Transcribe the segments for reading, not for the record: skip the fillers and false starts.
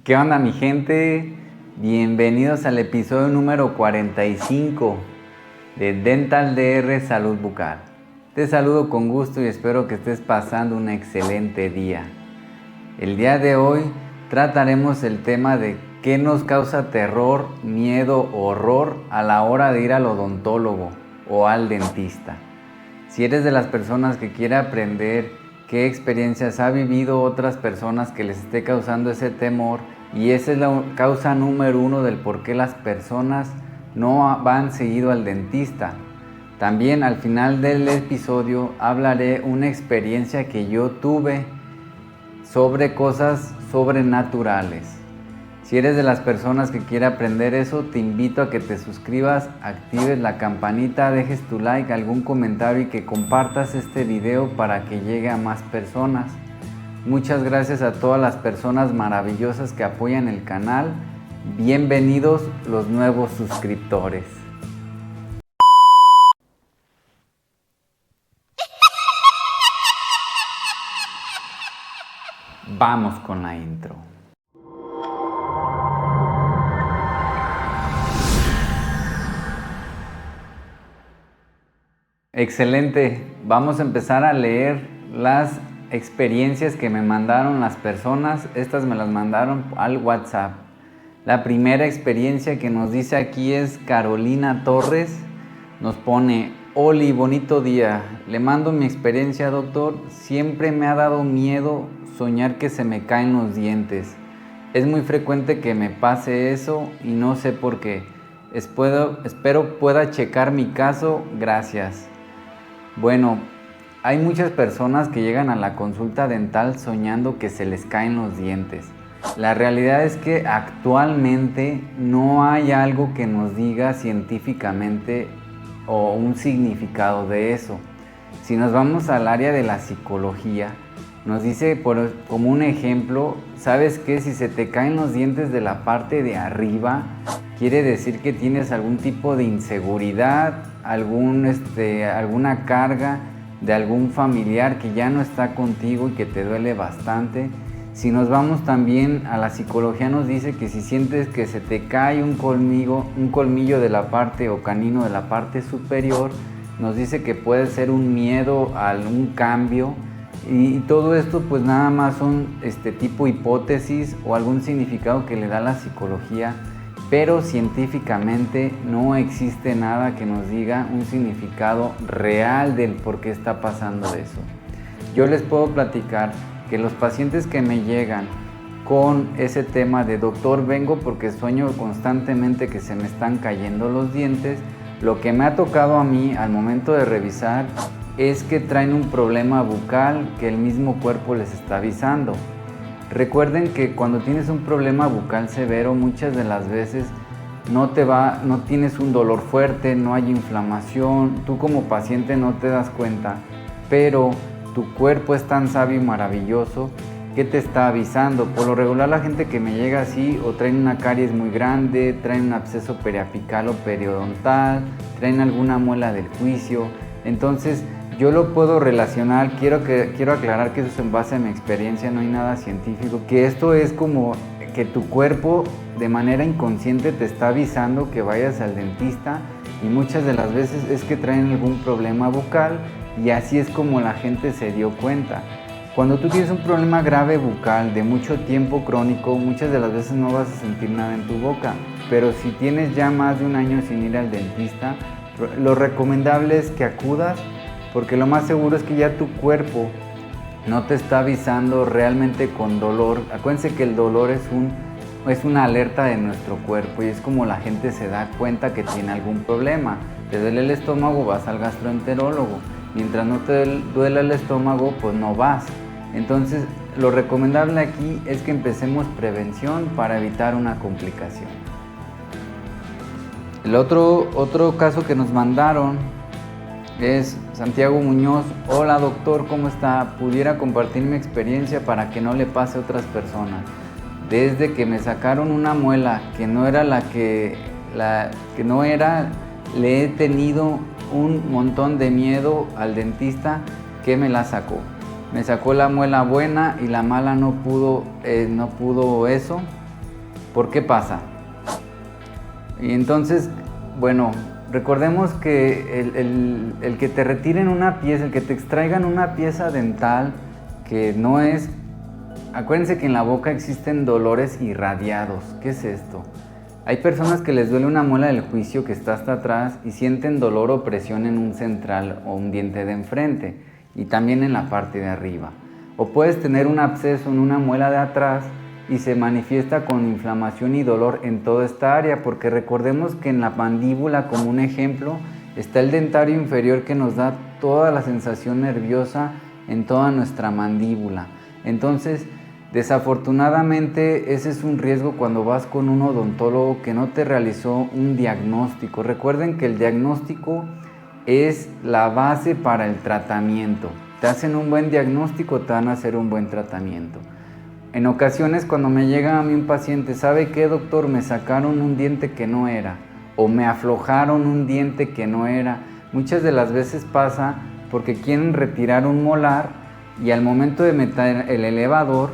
¿Qué onda, mi gente? Bienvenidos al episodio número 45 de Dental DR Salud Bucal. Te saludo con gusto y espero que estés pasando un excelente día. El día de hoy trataremos el tema de qué nos causa terror, miedo o horror a la hora de ir al odontólogo o al dentista. Si eres de las personas que quiere aprender qué experiencias ha vivido otras personas que les esté causando ese temor, y esa es la causa número uno del por qué las personas no van seguido al dentista. También al final del episodio hablaré una experiencia que yo tuve sobre cosas sobrenaturales. Si eres de las personas que quiere aprender eso, te invito a que te suscribas, actives la campanita, dejes tu like, algún comentario y que compartas este video para que llegue a más personas. Muchas gracias a todas las personas maravillosas que apoyan el canal. Bienvenidos los nuevos suscriptores. Vamos con la intro. Excelente, vamos a empezar a leer las experiencias que me mandaron las personas. Estas me las mandaron al WhatsApp. La primera experiencia que nos dice aquí es Carolina Torres. Nos pone: Oli, bonito día, le mando mi experiencia, doctor. Siempre me ha dado miedo soñar que se me caen los dientes. Es muy frecuente que me pase eso y no sé por qué. Espero pueda checar mi caso, gracias. Bueno, hay muchas personas que llegan a la consulta dental soñando que se les caen los dientes. La realidad es que actualmente no hay algo que nos diga científicamente o un significado de eso. Si nos vamos al área de la psicología, nos dice como un ejemplo, ¿sabes qué? Si se te caen los dientes de la parte de arriba, quiere decir que tienes algún tipo de inseguridad, alguna carga de algún familiar que ya no está contigo y que te duele bastante. Si nos vamos también a la psicología, nos dice que si sientes que se te cae un colmillo de la parte o canino de la parte superior, nos dice que puede ser un miedo a un cambio. Y todo esto pues nada más son tipo hipótesis o algún significado que le da la psicología, pero científicamente no existe nada que nos diga un significado real del por qué está pasando eso. Yo les puedo platicar que los pacientes que me llegan con ese tema de doctor, vengo porque sueño constantemente que se me están cayendo los dientes, lo que me ha tocado a mí al momento de revisar es que traen un problema bucal que el mismo cuerpo les está avisando. Recuerden que cuando tienes un problema bucal severo, muchas de las veces no tienes un dolor fuerte, no hay inflamación, tú como paciente no te das cuenta, pero tu cuerpo es tan sabio y maravilloso que te está avisando. Por lo regular la gente que me llega así o traen una caries muy grande, traen un absceso periapical o periodontal, traen alguna muela del juicio, entonces yo lo puedo relacionar. Quiero aclarar que eso es en base a mi experiencia, no hay nada científico, que esto es como que tu cuerpo de manera inconsciente te está avisando que vayas al dentista, y muchas de las veces es que traen algún problema bucal y así es como la gente se dio cuenta. Cuando tú tienes un problema grave bucal de mucho tiempo crónico, muchas de las veces no vas a sentir nada en tu boca, pero si tienes ya más de un año sin ir al dentista, lo recomendable es que acudas, porque lo más seguro es que ya tu cuerpo no te está avisando realmente con dolor. Acuérdense que el dolor es una alerta de nuestro cuerpo y es como la gente se da cuenta que tiene algún problema. Te duele el estómago, vas al gastroenterólogo. Mientras no te duele el estómago, pues no vas. Entonces, lo recomendable aquí es que empecemos prevención para evitar una complicación. El otro caso que nos mandaron es Santiago Muñoz. Hola doctor, ¿cómo está? Pudiera compartir mi experiencia para que no le pase a otras personas. Desde que me sacaron una muela que no era le he tenido un montón de miedo al dentista que me la sacó. Me sacó la muela buena y la mala no pudo eso. ¿Por qué pasa? Y entonces, bueno, recordemos que el que te retiren una pieza, el que te extraigan una pieza dental que no es... Acuérdense que en la boca existen dolores irradiados. ¿Qué es esto? Hay personas que les duele una muela del juicio que está hasta atrás y sienten dolor o presión en un central o un diente de enfrente y también en la parte de arriba. O puedes tener un absceso en una muela de atrás y se manifiesta con inflamación y dolor en toda esta área, porque recordemos que en la mandíbula, como un ejemplo, está el dentario inferior que nos da toda la sensación nerviosa en toda nuestra mandíbula. Entonces, desafortunadamente, ese es un riesgo cuando vas con un odontólogo que no te realizó un diagnóstico. Recuerden que el diagnóstico es la base para el tratamiento. Te hacen un buen diagnóstico, te van a hacer un buen tratamiento. En ocasiones cuando me llega a mí un paciente, ¿sabe qué, doctor? Me sacaron un diente que no era, o me aflojaron un diente que no era. Muchas de las veces pasa porque quieren retirar un molar y al momento de meter el elevador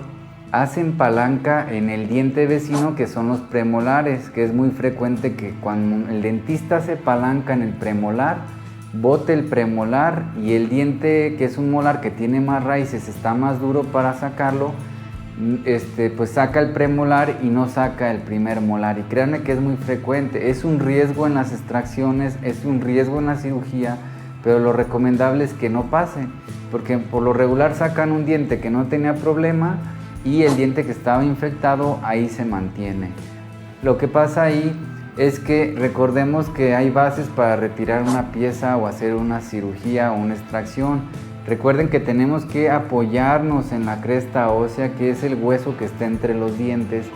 hacen palanca en el diente vecino, que son los premolares, que es muy frecuente que cuando el dentista hace palanca en el premolar, bote el premolar y el diente, que es un molar que tiene más raíces, está más duro para sacarlo, pues saca el premolar y no saca el primer molar. Y créanme que es muy frecuente, es un riesgo en las extracciones, es un riesgo en la cirugía, pero lo recomendable es que no pase, porque por lo regular sacan un diente que no tenía problema y el diente que estaba infectado ahí se mantiene. Lo que pasa ahí es que recordemos que hay bases para retirar una pieza o hacer una cirugía o una extracción. Recuerden que tenemos que apoyarnos en la cresta ósea, que es el hueso que está entre los dientes,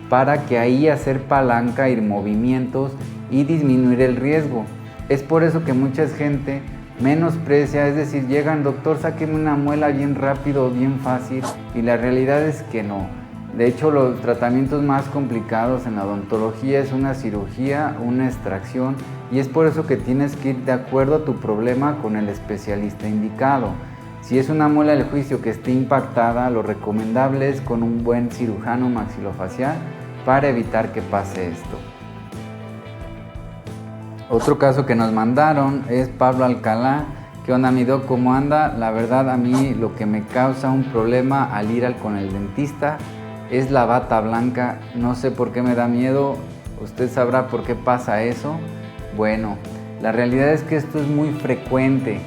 para que ahí hacer palanca y movimientos y disminuir el riesgo. Es por eso que mucha gente menosprecia, es decir, llegan, doctor, sáqueme una muela bien rápido, bien fácil, y la realidad es que no. De hecho, los tratamientos más complicados en la odontología es una cirugía, una extracción, y es por eso que tienes que ir de acuerdo a tu problema con el especialista indicado. Si es una muela del juicio que esté impactada, lo recomendable es con un buen cirujano maxilofacial para evitar que pase esto. Otro caso que nos mandaron es Pablo Alcalá. ¿Qué onda, mi doc? ¿Cómo anda? La verdad, a mí lo que me causa un problema al ir con el dentista es la bata blanca. No sé por qué me da miedo. ¿Usted sabrá por qué pasa eso? Bueno, la realidad es que esto es muy frecuente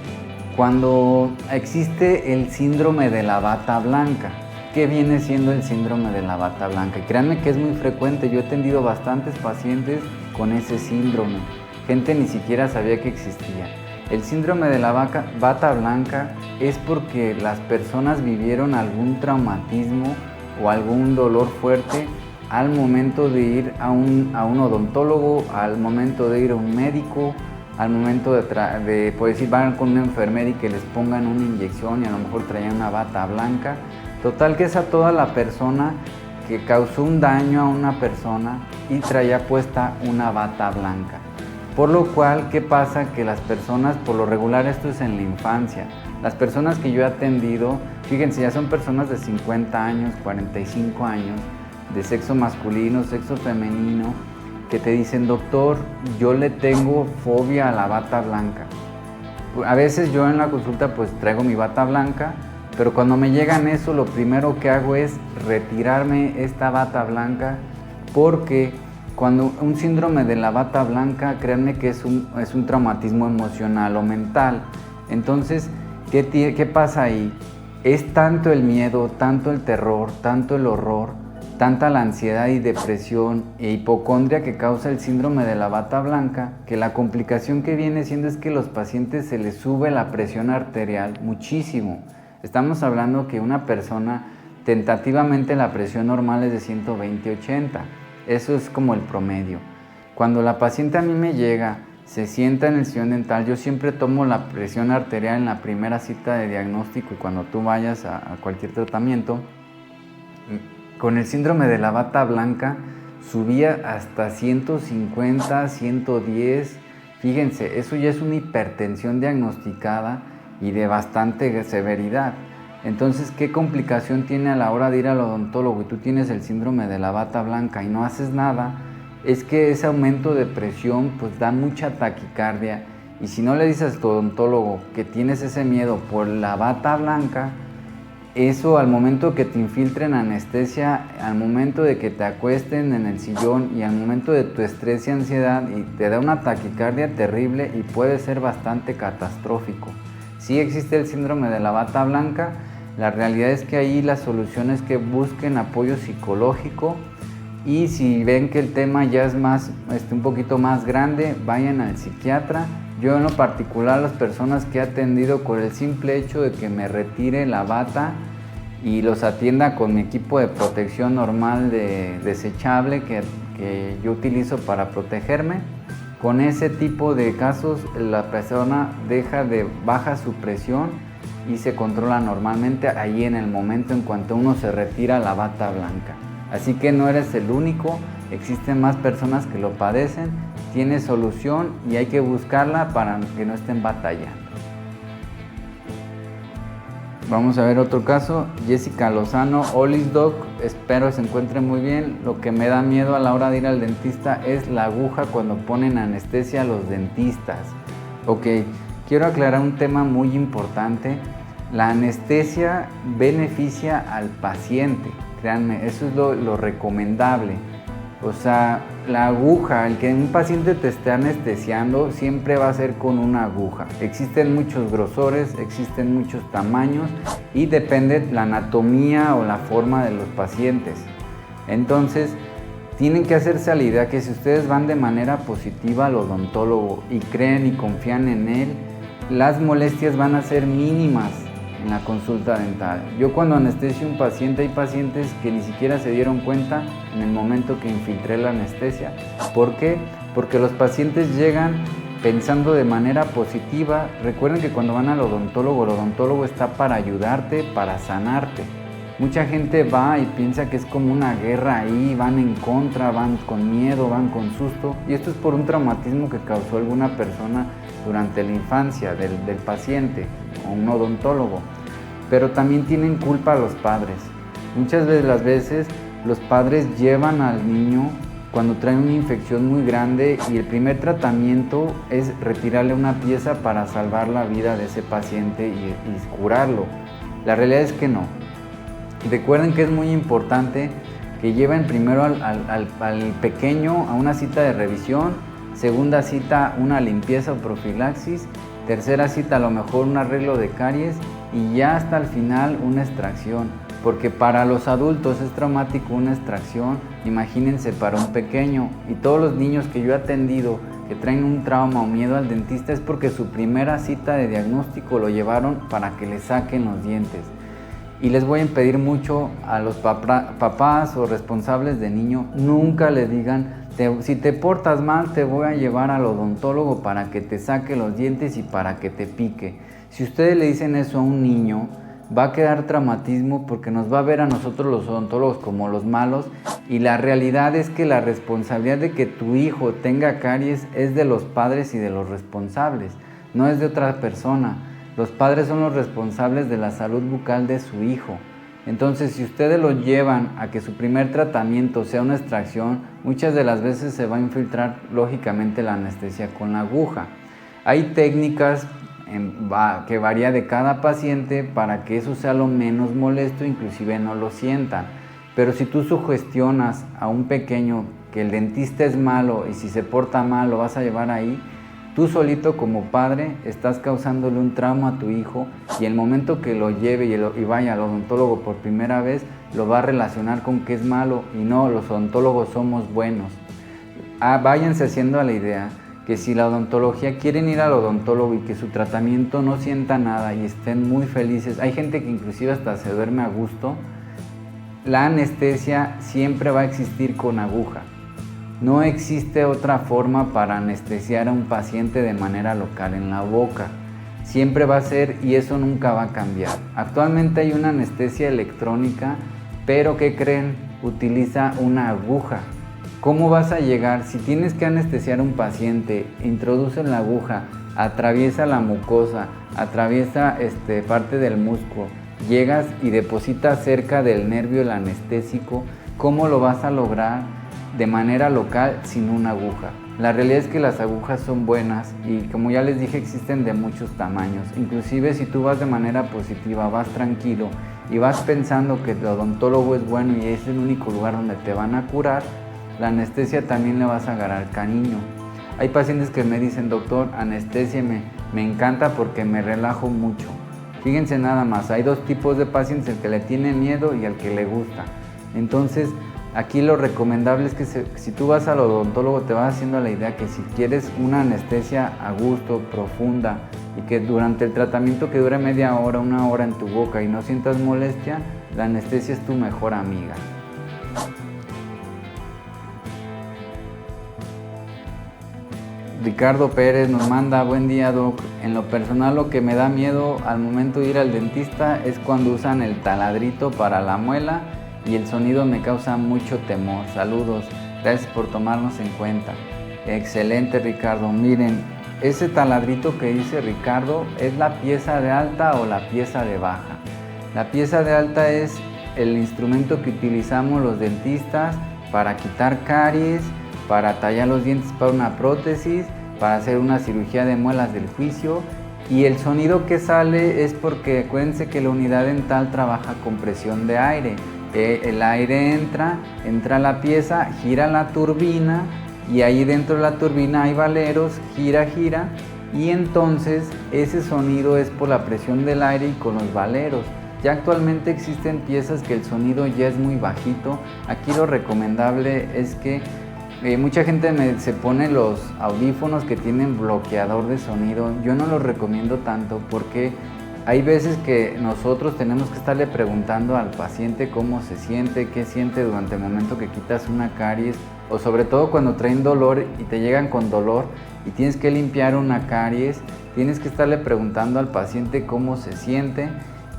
cuando existe el síndrome de la bata blanca. ¿Qué viene siendo el síndrome de la bata blanca? Y créanme que es muy frecuente. Yo he atendido bastantes pacientes con ese síndrome. Gente ni siquiera sabía que existía. El síndrome de la bata blanca es porque las personas vivieron algún traumatismo o algún dolor fuerte al momento de ir a un odontólogo, al momento de ir a un médico, al momento de por decir, van con una enfermera y que les pongan una inyección y a lo mejor traían una bata blanca. Total que es a toda la persona que causó un daño a una persona y traía puesta una bata blanca. Por lo cual, ¿qué pasa? Que las personas, por lo regular esto es en la infancia, las personas que yo he atendido, fíjense, ya son personas de 50 años, 45 años, de sexo masculino, sexo femenino, que te dicen, doctor, yo le tengo fobia a la bata blanca. A veces yo en la consulta pues traigo mi bata blanca, pero cuando me llegan eso, lo primero que hago es retirarme esta bata blanca, porque cuando un síndrome de la bata blanca, créanme que es un traumatismo emocional o mental. Entonces, ¿qué pasa ahí? Es tanto el miedo, tanto el terror, tanto el horror, tanta la ansiedad y depresión e hipocondria que causa el síndrome de la bata blanca, que la complicación que viene siendo es que a los pacientes se les sube la presión arterial muchísimo. Estamos hablando que una persona, tentativamente la presión normal es de 120/80. Eso es como el promedio. Cuando la paciente a mí me llega, se sienta en el sillón dental, yo siempre tomo la presión arterial en la primera cita de diagnóstico y cuando tú vayas a cualquier tratamiento. Con el síndrome de la bata blanca subía hasta 150, 110. Fíjense, eso ya es una hipertensión diagnosticada y de bastante severidad. Entonces, ¿qué complicación tiene a la hora de ir al odontólogo y tú tienes el síndrome de la bata blanca y no haces nada? Es que ese aumento de presión pues da mucha taquicardia, y si no le dices a tu odontólogo que tienes ese miedo por la bata blanca, eso al momento que te infiltren anestesia, al momento de que te acuesten en el sillón y al momento de tu estrés y ansiedad, y te da una taquicardia terrible y puede ser bastante catastrófico. Sí existe el síndrome de la bata blanca. La realidad es que ahí la solución es que busquen apoyo psicológico, y si ven que el tema ya es un poquito más grande, vayan al psiquiatra. Yo en lo particular, las personas que he atendido, con el simple hecho de que me retire la bata y los atienda con mi equipo de protección normal desechable que yo utilizo para protegerme, con ese tipo de casos la persona baja su presión y se controla normalmente ahí en el momento en cuanto uno se retira la bata blanca. Así que no eres el único, existen más personas que lo padecen, tiene solución y hay que buscarla para que no estén batallando. Vamos a ver otro caso. Jessica Lozano, Olis Doc, espero se encuentre muy bien. Lo que me da miedo a la hora de ir al dentista es la aguja cuando ponen anestesia a los dentistas. Ok, quiero aclarar un tema muy importante. La anestesia beneficia al paciente, créanme, eso es lo recomendable. O sea, la aguja, el que un paciente te esté anestesiando siempre va a ser con una aguja. Existen muchos grosores, existen muchos tamaños y depende la anatomía o la forma de los pacientes. Entonces, tienen que hacerse a la idea que si ustedes van de manera positiva al odontólogo y creen y confían en él, las molestias van a ser mínimas en la consulta dental. Yo cuando anestesio a un paciente, hay pacientes que ni siquiera se dieron cuenta en el momento que infiltré la anestesia. ¿Por qué? Porque los pacientes llegan pensando de manera positiva. Recuerden que cuando van al odontólogo, el odontólogo está para ayudarte, para sanarte. Mucha gente va y piensa que es como una guerra ahí, van en contra, van con miedo, van con susto, y esto es por un traumatismo que causó alguna persona durante la infancia del paciente o un odontólogo. Pero también tienen culpa los padres. Muchas de las veces los padres llevan al niño cuando trae una infección muy grande y el primer tratamiento es retirarle una pieza para salvar la vida de ese paciente y curarlo. La realidad es que no. Recuerden que es muy importante que lleven primero al pequeño a una cita de revisión, segunda cita una limpieza o profilaxis, tercera cita a lo mejor un arreglo de caries y ya hasta el final una extracción, porque para los adultos es traumático una extracción, imagínense para un pequeño. Y todos los niños que yo he atendido que traen un trauma o miedo al dentista es porque su primera cita de diagnóstico lo llevaron para que le saquen los dientes. Y les voy a pedir mucho a los papás o responsables de niño, nunca le digan, si te portas mal te voy a llevar al odontólogo para que te saque los dientes y para que te pique. Si ustedes le dicen eso a un niño, va a quedar traumatismo porque nos va a ver a nosotros los odontólogos como los malos, y la realidad es que la responsabilidad de que tu hijo tenga caries es de los padres y de los responsables, no es de otra persona. Los padres son los responsables de la salud bucal de su hijo. Entonces, si ustedes lo llevan a que su primer tratamiento sea una extracción, muchas de las veces se va a infiltrar lógicamente la anestesia con la aguja. Hay técnicas que varía de cada paciente para que eso sea lo menos molesto, inclusive no lo sientan. Pero si tú sugestionas a un pequeño que el dentista es malo y si se porta mal lo vas a llevar ahí, tú solito como padre estás causándole un trauma a tu hijo, y el momento que lo lleve y vaya al odontólogo por primera vez, lo va a relacionar con que es malo, y no, los odontólogos somos buenos. Váyanse haciendo a la idea que si la odontología quieren ir al odontólogo y que su tratamiento no sienta nada y estén muy felices, hay gente que inclusive hasta se duerme a gusto, la anestesia siempre va a existir con aguja. No existe otra forma para anestesiar a un paciente de manera local en la boca. Siempre va a ser, y eso nunca va a cambiar. Actualmente hay una anestesia electrónica, pero ¿qué creen? Utiliza una aguja. ¿Cómo vas a llegar? Si tienes que anestesiar a un paciente, introduce la aguja, atraviesa la mucosa, atraviesa parte del músculo, llegas y depositas cerca del nervio el anestésico, ¿cómo lo vas a lograr de manera local sin una aguja? La realidad es que las agujas son buenas y, como ya les dije, existen de muchos tamaños. Inclusive si tú vas de manera positiva, vas tranquilo y vas pensando que el odontólogo es bueno y es el único lugar donde te van a curar, la anestesia también le vas a agarrar cariño. Hay pacientes que me dicen: doctor, anestesiame, me encanta porque me relajo mucho. Fíjense nada más, hay dos tipos de pacientes, el que le tiene miedo y el que le gusta. Entonces, aquí lo recomendable es que si tú vas al odontólogo te vas haciendo la idea que si quieres una anestesia a gusto, profunda, y que durante el tratamiento, que dure media hora, una hora en tu boca y no sientas molestia, la anestesia es tu mejor amiga. Ricardo Pérez nos manda: buen día, doc. En lo personal, lo que me da miedo al momento de ir al dentista es cuando usan el taladrito para la muela y el sonido me causa mucho temor. Saludos, gracias por tomarnos en cuenta. Excelente, Ricardo. Miren, ese taladrito que dice Ricardo es la pieza de alta o la pieza de baja. La pieza de alta es el instrumento que utilizamos los dentistas para quitar caries, para tallar los dientes para una prótesis, para hacer una cirugía de muelas del juicio, y el sonido que sale es porque acuérdense que la unidad dental trabaja con presión de aire. El aire entra a la pieza, gira la turbina y ahí dentro de la turbina hay valeros, gira y entonces ese sonido es por la presión del aire y con los valeros. Ya actualmente existen piezas que el sonido ya es muy bajito. Aquí lo recomendable es que mucha gente se pone los audífonos que tienen bloqueador de sonido. Yo no los recomiendo tanto porque hay veces que nosotros tenemos que estarle preguntando al paciente cómo se siente, qué siente durante el momento que quitas una caries, o sobre todo cuando traen dolor y te llegan con dolor y tienes que limpiar una caries, tienes que estarle preguntando al paciente cómo se siente.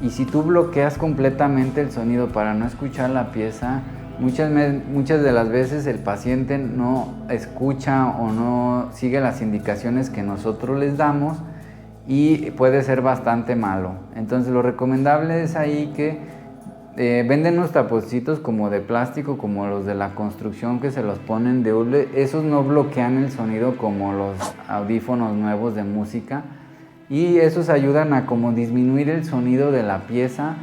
Y si tú bloqueas completamente el sonido para no escuchar la pieza, muchas de las veces el paciente no escucha o no sigue las indicaciones que nosotros les damos y puede ser bastante malo. Entonces lo recomendable es ahí que venden unos taponcitos como de plástico, como los de la construcción que se los ponen de hule. Esos no bloquean el sonido como los audífonos nuevos de música, y esos ayudan a como disminuir el sonido de la pieza,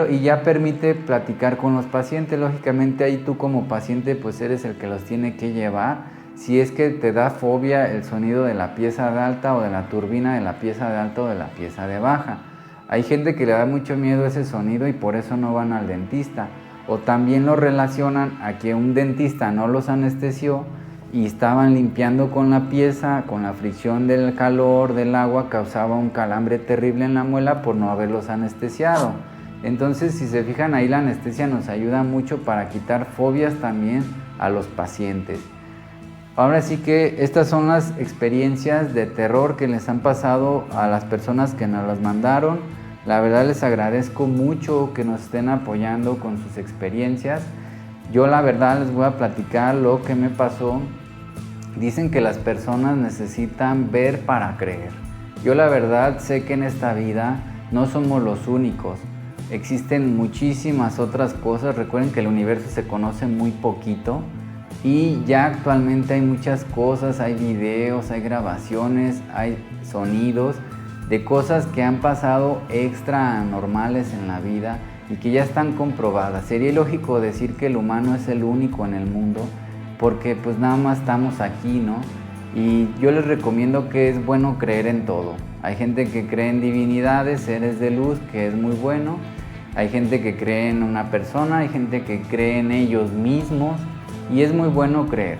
y ya permite platicar con los pacientes. Lógicamente ahí tú como paciente pues eres el que los tiene que llevar. Si es que te da fobia el sonido de la pieza de alta o de la turbina de la pieza de alta o de la pieza de baja. Hay gente que le da mucho miedo ese sonido y por eso no van al dentista. O también lo relacionan a que un dentista no los anestesió y estaban limpiando con la pieza, con la fricción del calor del agua causaba un calambre terrible en la muela por no haberlos anestesiado. Entonces, si se fijan, ahí la anestesia nos ayuda mucho para quitar fobias también a los pacientes. Ahora sí que estas son las experiencias de terror que les han pasado a las personas que nos las mandaron. La verdad les agradezco mucho que nos estén apoyando con sus experiencias. Yo la verdad les voy a platicar lo que me pasó. Dicen que las personas necesitan ver para creer. Yo la verdad sé que en esta vida no somos los únicos. Existen muchísimas otras cosas. Recuerden que el universo se conoce muy poquito y ya actualmente hay muchas cosas, hay videos, hay grabaciones, hay sonidos de cosas que han pasado extra normales en la vida y que ya están comprobadas. Sería ilógico decir que el humano es el único en el mundo porque pues nada más estamos aquí, ¿no? Y yo les recomiendo que es bueno creer en todo. Hay gente que cree en divinidades, seres de luz, que es muy bueno. Hay gente que cree en una persona, hay gente que cree en ellos mismos y es muy bueno creer.